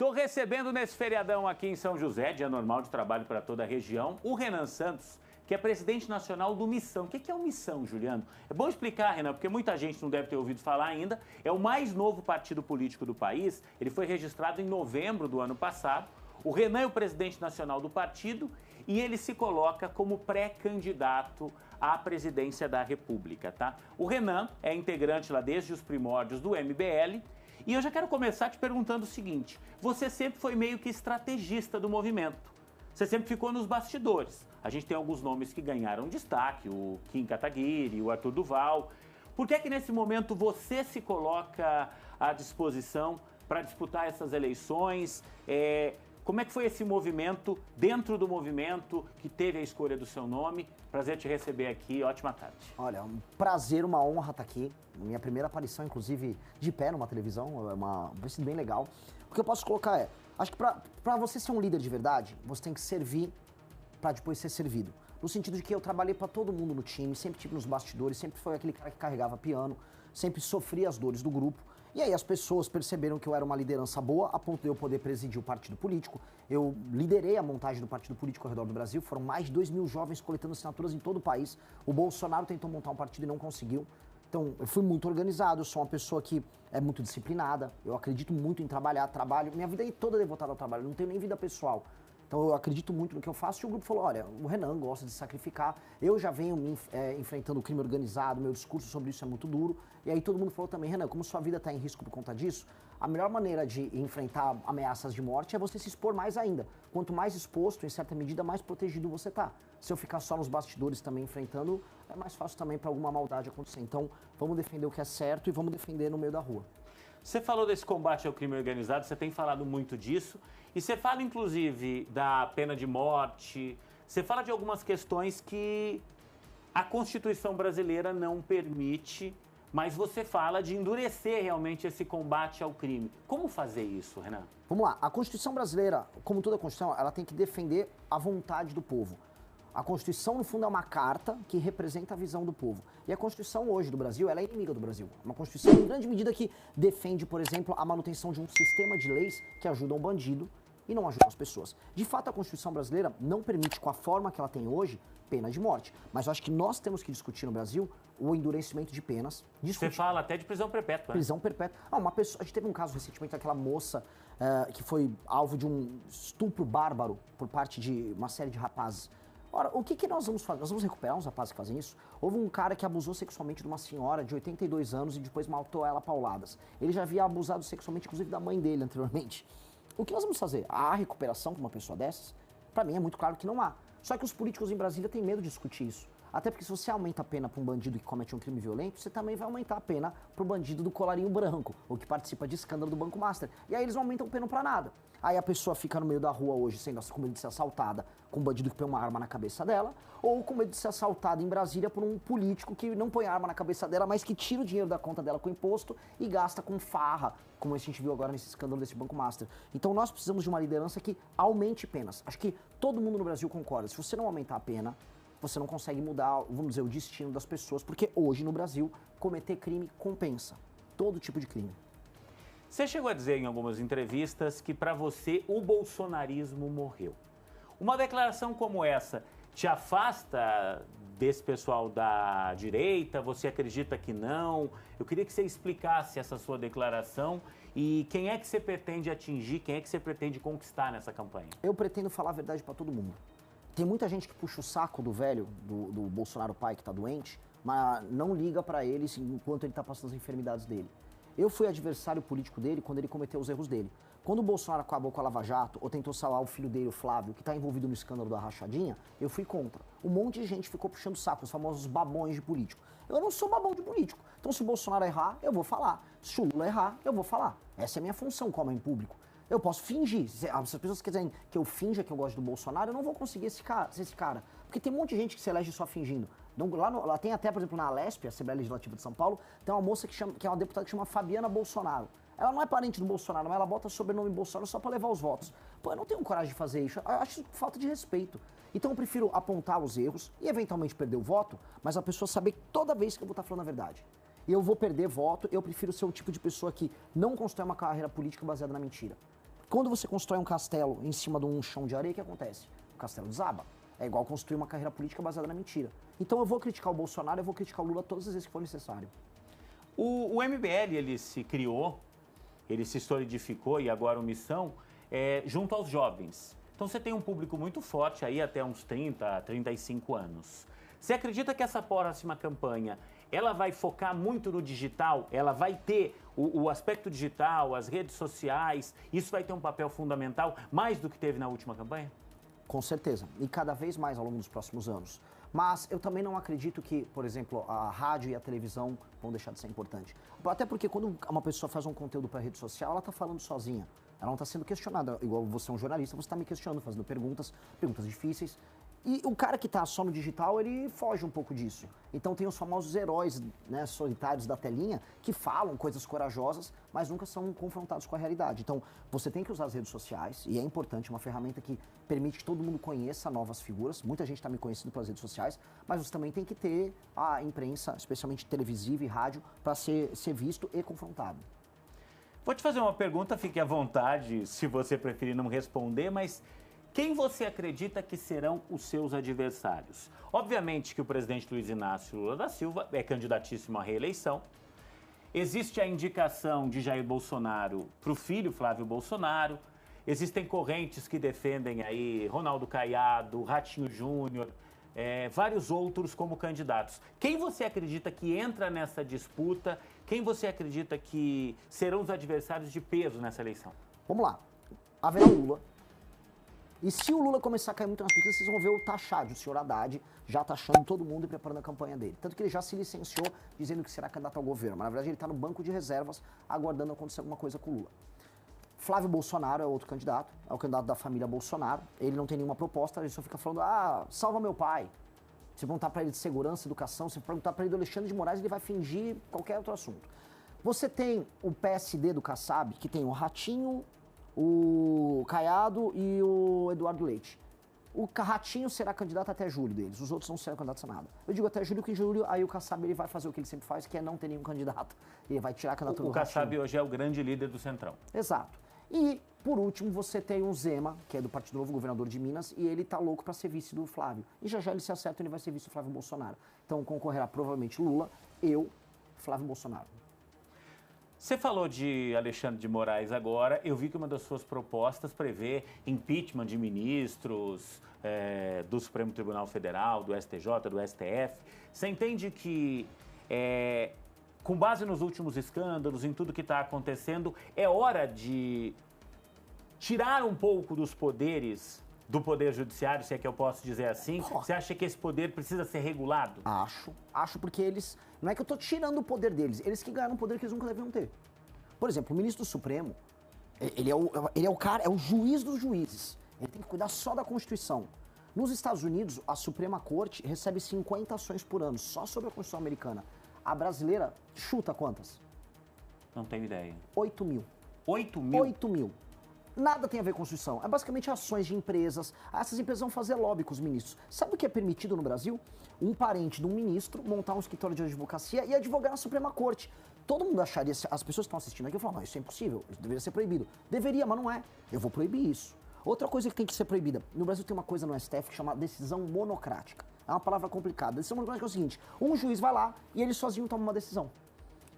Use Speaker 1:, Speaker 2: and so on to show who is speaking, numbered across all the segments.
Speaker 1: Estou recebendo nesse feriadão aqui em São José, dia normal de trabalho para toda a região, o Renan Santos, que é presidente nacional do Missão. O que é o Missão, Juliano? É bom explicar, Renan, porque muita gente não deve ter ouvido falar ainda. É o mais novo partido político do país. Ele foi registrado em novembro do ano passado. O Renan é o presidente nacional do partido e ele se coloca como pré-candidato à presidência da República, tá? O Renan é integrante lá desde os primórdios do MBL. E eu já quero começar te perguntando o seguinte: você sempre foi meio que estrategista do movimento. Você sempre ficou nos bastidores. A gente tem alguns nomes que ganharam destaque, o Kim Kataguiri, o Arthur Duval. Por que é que nesse momento você se coloca à disposição para disputar essas eleições? Como é que foi esse movimento, dentro do movimento, que teve a escolha do seu nome? Prazer te receber aqui, ótima tarde.
Speaker 2: Olha, um prazer, uma honra estar aqui. Minha primeira aparição, inclusive, de pé numa televisão, vai ser bem legal. O que eu posso colocar acho que para você ser um líder de verdade, você tem que servir para depois ser servido. No sentido de que eu trabalhei para todo mundo no time, sempre tive nos bastidores, sempre foi aquele cara que carregava piano, sempre sofria as dores do grupo. E aí as pessoas perceberam que eu era uma liderança boa, a ponto de eu poder presidir o partido político. Eu liderei a montagem do partido político ao redor do Brasil, foram mais de 2.000 jovens coletando assinaturas em todo o país. O Bolsonaro tentou montar um partido e não conseguiu. Então, eu fui muito organizado, eu sou uma pessoa que é muito disciplinada, eu acredito muito em trabalhar, minha vida é toda devotada ao trabalho, não tenho nem vida pessoal. Então eu acredito muito no que eu faço e o grupo falou, olha, o Renan gosta de sacrificar, eu já venho enfrentando o crime organizado, meu discurso sobre isso é muito duro. E aí todo mundo falou também, Renan, como sua vida está em risco por conta disso, a melhor maneira de enfrentar ameaças de morte é você se expor mais ainda. Quanto mais exposto, em certa medida, mais protegido você está. Se eu ficar só nos bastidores também enfrentando, é mais fácil também para alguma maldade acontecer. Então vamos defender o que é certo e vamos defender no meio da rua.
Speaker 1: Você falou desse combate ao crime organizado, você tem falado muito disso, e você fala inclusive da pena de morte, você fala de algumas questões que a Constituição brasileira não permite, mas você fala de endurecer realmente esse combate ao crime. Como fazer isso, Renan?
Speaker 2: Vamos lá, a Constituição brasileira, como toda Constituição, ela tem que defender a vontade do povo. A Constituição, no fundo, é uma carta que representa a visão do povo. E a Constituição hoje do Brasil, ela é inimiga do Brasil. Uma Constituição, em grande medida, que defende, por exemplo, a manutenção de um sistema de leis que ajudam o bandido e não ajudam as pessoas. De fato, a Constituição brasileira não permite, com a forma que ela tem hoje, pena de morte. Mas eu acho que nós temos que discutir no Brasil o endurecimento de penas.
Speaker 1: Você fala até de prisão perpétua, né?
Speaker 2: Prisão perpétua. A gente teve um caso recentemente daquela moça que foi alvo de um estupro bárbaro por parte de uma série de rapazes. Ora, o que nós vamos fazer? Nós vamos recuperar uns rapazes que fazem isso? Houve um cara que abusou sexualmente de uma senhora de 82 anos e depois matou ela a pauladas. Ele já havia abusado sexualmente, inclusive, da mãe dele anteriormente. O que nós vamos fazer? Há recuperação com uma pessoa dessas? Para mim é muito claro que não há. Só que os políticos em Brasília têm medo de discutir isso. Até porque se você aumenta a pena para um bandido que comete um crime violento, você também vai aumentar a pena para o bandido do colarinho branco, ou que participa de escândalo do Banco Master. E aí eles não aumentam a pena para nada. Aí a pessoa fica no meio da rua hoje, com medo de ser assaltada, com um bandido que põe uma arma na cabeça dela, ou com medo de ser assaltada em Brasília por um político que não põe arma na cabeça dela, mas que tira o dinheiro da conta dela com imposto e gasta com farra, como a gente viu agora nesse escândalo desse Banco Master. Então nós precisamos de uma liderança que aumente penas. Acho que todo mundo no Brasil concorda. Se você não aumentar a pena, você não consegue mudar, vamos dizer, o destino das pessoas, porque hoje no Brasil, cometer crime compensa. Todo tipo de crime.
Speaker 1: Você chegou a dizer em algumas entrevistas que para você o bolsonarismo morreu. Uma declaração como essa te afasta desse pessoal da direita? Você acredita que não? Eu queria que você explicasse essa sua declaração e quem é que você pretende atingir, quem é que você pretende conquistar nessa campanha?
Speaker 2: Eu pretendo falar a verdade para todo mundo. Tem muita gente que puxa o saco do velho, do Bolsonaro pai que tá doente, mas não liga para ele enquanto ele tá passando as enfermidades dele. Eu fui adversário político dele quando ele cometeu os erros dele. Quando o Bolsonaro acabou com a Lava Jato, ou tentou salvar o filho dele, o Flávio, que tá envolvido no escândalo da rachadinha, eu fui contra. Um monte de gente ficou puxando o saco, os famosos babões de político. Eu não sou babão de político. Então se o Bolsonaro errar, eu vou falar. Se o Lula errar, eu vou falar. Essa é a minha função como homem público. Eu posso fingir. Se as pessoas quiserem que eu finja que eu gosto do Bolsonaro, eu não vou conseguir ser esse cara. Porque tem um monte de gente que se elege só fingindo. Então, lá tem até, por exemplo, na Alesp, a Assembleia Legislativa de São Paulo, tem uma moça que é uma deputada que chama Fabiana Bolsonaro. Ela não é parente do Bolsonaro, mas ela bota sobrenome Bolsonaro só pra levar os votos. Pô, eu não tenho coragem de fazer isso. Eu acho falta de respeito. Então eu prefiro apontar os erros e eventualmente perder o voto, mas a pessoa saber toda vez que eu vou estar falando a verdade. E eu vou perder voto, eu prefiro ser o tipo de pessoa que não constrói uma carreira política baseada na mentira. Quando você constrói um castelo em cima de um chão de areia, o que acontece? O castelo desaba. É igual construir uma carreira política baseada na mentira. Então eu vou criticar o Bolsonaro, eu vou criticar o Lula todas as vezes que for necessário.
Speaker 1: O MBL, ele se criou, ele se solidificou e agora o Missão junto aos jovens. Então você tem um público muito forte aí até uns 30, 35 anos. Você acredita que essa próxima campanha, ela vai focar muito no digital? Ela vai ter o aspecto digital, as redes sociais, isso vai ter um papel fundamental, mais do que teve na última campanha?
Speaker 2: Com certeza, e cada vez mais ao longo dos próximos anos. Mas eu também não acredito que, por exemplo, a rádio e a televisão vão deixar de ser importante. Até porque quando uma pessoa faz um conteúdo para rede social, ela está falando sozinha. Ela não está sendo questionada. Igual você é um jornalista, você está me questionando, fazendo perguntas difíceis. E o cara que está só no digital, ele foge um pouco disso. Então tem os famosos heróis, né, solitários da telinha, que falam coisas corajosas, mas nunca são confrontados com a realidade. Então você tem que usar as redes sociais, e é importante, uma ferramenta que permite que todo mundo conheça novas figuras. Muita gente está me conhecendo pelas redes sociais, mas você também tem que ter a imprensa, especialmente televisiva e rádio, para ser visto e confrontado.
Speaker 1: Vou te fazer uma pergunta, fique à vontade, se você preferir não responder, mas quem você acredita que serão os seus adversários? Obviamente que o presidente Luiz Inácio Lula da Silva é candidatíssimo à reeleição. Existe a indicação de Jair Bolsonaro para o filho Flávio Bolsonaro. Existem correntes que defendem aí Ronaldo Caiado, Ratinho Júnior, vários outros como candidatos. Quem você acredita que entra nessa disputa? Quem você acredita que serão os adversários de peso nessa eleição?
Speaker 2: Vamos lá. Haverá o Lula. E se o Lula começar a cair muito nas pesquisas, vocês vão ver o Taxade, o senhor Haddad, já taxando todo mundo e preparando a campanha dele. Tanto que ele já se licenciou dizendo que será candidato ao governo. Mas, na verdade, ele está no banco de reservas, aguardando acontecer alguma coisa com o Lula. Flávio Bolsonaro é outro candidato, é o candidato da família Bolsonaro. Ele não tem nenhuma proposta, ele só fica falando, salva meu pai. Se perguntar para ele de segurança, educação, se perguntar para ele do Alexandre de Moraes, ele vai fingir qualquer outro assunto. Você tem o PSD do Kassab, que tem o Ratinho, o Caiado e o Eduardo Leite. O Ratinho será candidato até julho deles, os outros não serão candidatos a nada. Eu digo até julho, que em julho aí o Kassab ele vai fazer o que ele sempre faz, que é não ter nenhum candidato. Ele vai tirar a candidatura do Ratinho.
Speaker 1: O Kassab hoje é o grande líder do Centrão.
Speaker 2: Exato. E, por último, você tem o Zema, que é do Partido Novo, governador de Minas, e ele tá louco para ser vice do Flávio. E já ele se acerta, ele vai ser vice do Flávio Bolsonaro. Então concorrerá provavelmente Lula, eu, Flávio Bolsonaro.
Speaker 1: Você falou de Alexandre de Moraes agora, eu vi que uma das suas propostas prevê impeachment de ministros do Supremo Tribunal Federal, do STJ, do STF. Você entende que, com base nos últimos escândalos, em tudo que está acontecendo, é hora de tirar um pouco dos poderes do Poder Judiciário, se é que eu posso dizer assim? Você acha que esse poder precisa ser regulado?
Speaker 2: Acho porque eles... Não é que eu tô tirando o poder deles, eles que ganharam um poder que eles nunca deviam ter. Por exemplo, o ministro do Supremo, ele é o cara, é o juiz dos juízes. Ele tem que cuidar só da Constituição. Nos Estados Unidos, a Suprema Corte recebe 50 ações por ano, só sobre a Constituição americana. A brasileira, chuta quantas?
Speaker 1: Não tenho ideia.
Speaker 2: 8 mil.
Speaker 1: 8 mil?
Speaker 2: 8 mil. Nada tem a ver com Constituição. É basicamente ações de empresas. Essas empresas vão fazer lobby com os ministros. Sabe o que é permitido no Brasil? Um parente de um ministro montar um escritório de advocacia e advogar na Suprema Corte. Todo mundo acharia, as pessoas que estão assistindo aqui falam, não, isso é impossível, isso deveria ser proibido. Deveria, mas não é. Eu vou proibir isso. Outra coisa que tem que ser proibida. No Brasil tem uma coisa no STF que chama decisão monocrática. É uma palavra complicada. Decisão monocrática é o seguinte, um juiz vai lá e ele sozinho toma uma decisão.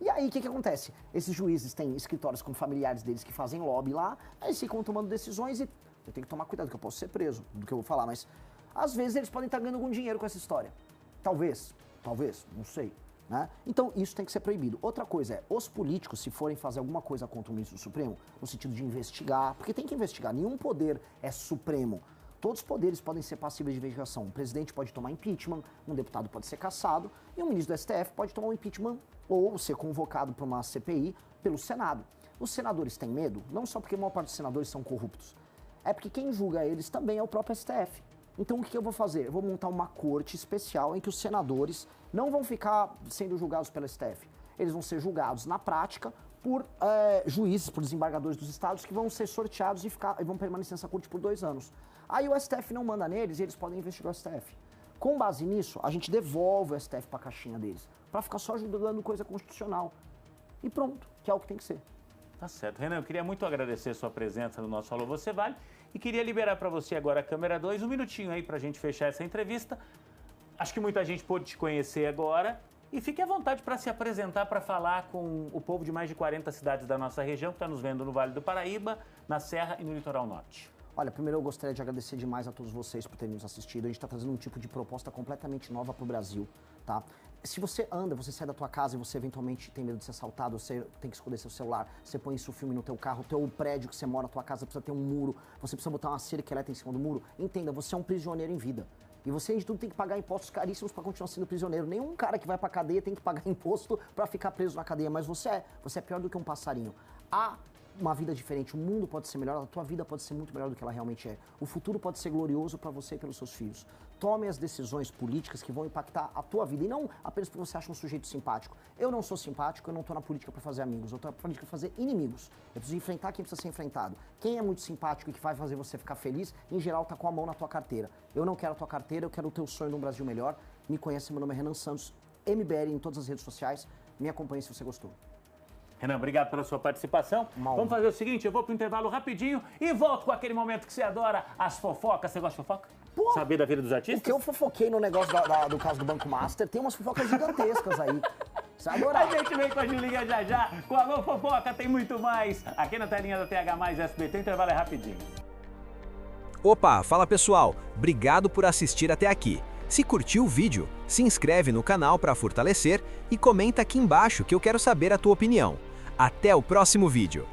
Speaker 2: E aí, o que acontece? Esses juízes têm escritórios com familiares deles que fazem lobby lá, aí eles ficam tomando decisões e eu tenho que tomar cuidado, que eu posso ser preso do que eu vou falar, mas às vezes eles podem estar ganhando algum dinheiro com essa história. Talvez, não sei. Né? Então, isso tem que ser proibido. Outra coisa é, os políticos, se forem fazer alguma coisa contra o ministro do Supremo, no sentido de investigar, porque tem que investigar, nenhum poder é supremo. Todos os poderes podem ser passíveis de investigação. O presidente pode tomar impeachment, um deputado pode ser cassado, e o ministro do STF pode tomar um impeachment ou ser convocado para uma CPI pelo Senado. Os senadores têm medo, não só porque a maior parte dos senadores são corruptos, é porque quem julga eles também é o próprio STF. Então o que eu vou fazer? Eu vou montar uma corte especial em que os senadores não vão ficar sendo julgados pelo STF. Eles vão ser julgados na prática por juízes, por desembargadores dos estados que vão ser sorteados e vão permanecer nessa corte por 2 anos. Aí o STF não manda neles e eles podem investigar o STF. Com base nisso, a gente devolve o STF para a caixinha deles, para ficar só julgando coisa constitucional. E pronto, que é o que tem que ser.
Speaker 1: Tá certo. Renan, eu queria muito agradecer a sua presença no nosso Alô Você Vale e queria liberar para você agora a câmera 2, um minutinho aí para a gente fechar essa entrevista. Acho que muita gente pôde te conhecer agora e fique à vontade para se apresentar, para falar com o povo de mais de 40 cidades da nossa região que está nos vendo no Vale do Paraíba, na Serra e no Litoral Norte.
Speaker 2: Olha, primeiro eu gostaria de agradecer demais a todos vocês por terem nos assistido. A gente está trazendo um tipo de proposta completamente nova para o Brasil, tá? Se você anda, você sai da tua casa e você eventualmente tem medo de ser assaltado, você tem que esconder seu celular, você põe isso filme no teu carro, o teu prédio que você mora, a tua casa precisa ter um muro, você precisa botar uma cerca elétrica em cima do muro, entenda, você é um prisioneiro em vida. E você, além de tudo, tem que pagar impostos caríssimos para continuar sendo prisioneiro. Nenhum cara que vai pra cadeia tem que pagar imposto para ficar preso na cadeia, mas você é pior do que um passarinho. Há uma vida diferente, o mundo pode ser melhor, a tua vida pode ser muito melhor do que ela realmente é. O futuro pode ser glorioso para você e pelos seus filhos. Tome as decisões políticas que vão impactar a tua vida e não apenas porque você acha um sujeito simpático. Eu não sou simpático, eu não tô na política para fazer amigos, eu tô na política para fazer inimigos. Eu preciso enfrentar quem precisa ser enfrentado. Quem é muito simpático e que vai fazer você ficar feliz, em geral tá com a mão na tua carteira. Eu não quero a tua carteira, eu quero o teu sonho de um Brasil melhor. Me conhece, meu nome é Renan Santos, MBL em todas as redes sociais. Me acompanhe se você gostou.
Speaker 1: Renan, obrigado pela sua participação. Vamos fazer o seguinte, eu vou pro intervalo rapidinho e volto com aquele momento que você adora, as fofocas. Você gosta de fofoca?
Speaker 2: Pô,
Speaker 1: saber da vida dos artistas?
Speaker 2: O que eu fofoquei no negócio do caso do Banco Master, tem umas fofocas gigantescas aí. Você vai adorar.
Speaker 1: A gente vem com a Julinha já. Com a Alô Fofoca tem muito mais. Aqui na telinha da TH+, SBT, o intervalo é rapidinho.
Speaker 3: Opa, fala pessoal. Obrigado por assistir até aqui. Se curtiu o vídeo, se inscreve no canal para fortalecer e comenta aqui embaixo que eu quero saber a tua opinião. Até o próximo vídeo.